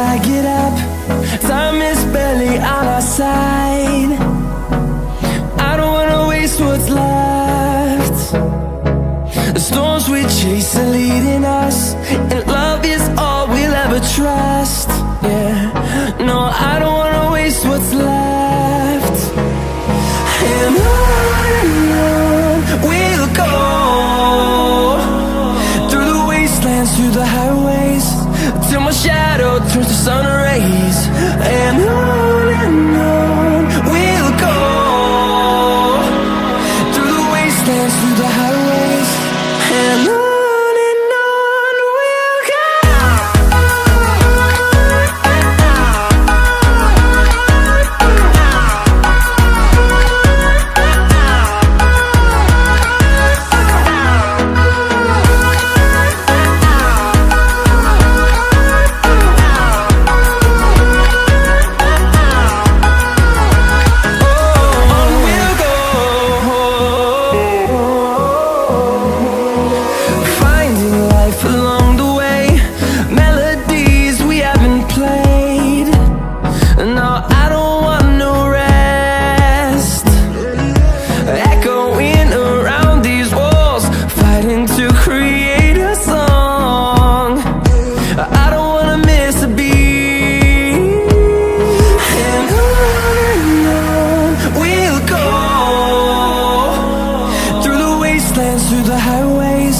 I get up. Time is barely on our side. I don't wanna waste what's left. The storms we chase are leading us, and love is all we'll ever trust. Yeah, no, I don't wanna waste what's left. And on we'll go, through the wastelands, through the highways, till my shadow turns to sun rays. And on we'll go, through the wastelands, through the highways, and on we'll go. Through the highways,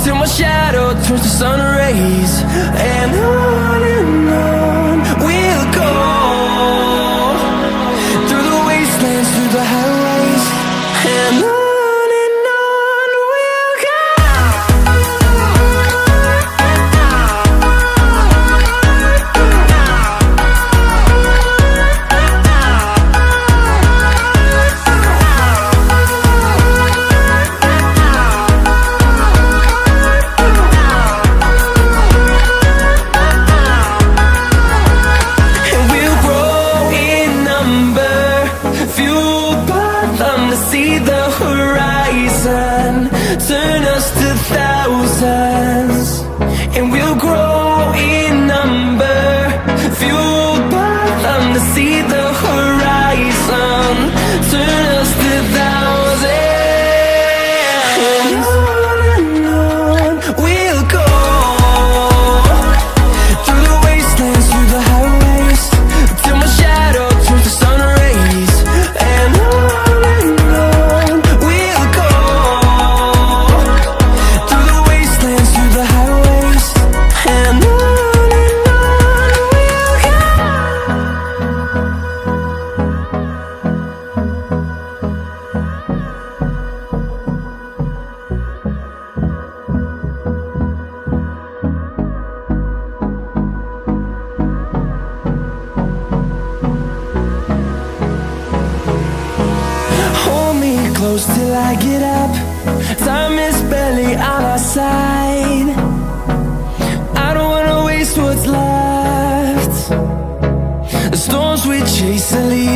till my shadow turns to sun rays. And on we'll go, through the wastelands, through the highways, and on we'll go. See the horizon, turn us to thousands, and we'll grow in number, fueled by them. To see the horizon, turn us to thousands, and on we'll go, through the wastelands, through the highways, till my shadow turns to sun rays. And close till I get up. Time is barely on our side. I don't wanna waste what's left. The storms we chase are leading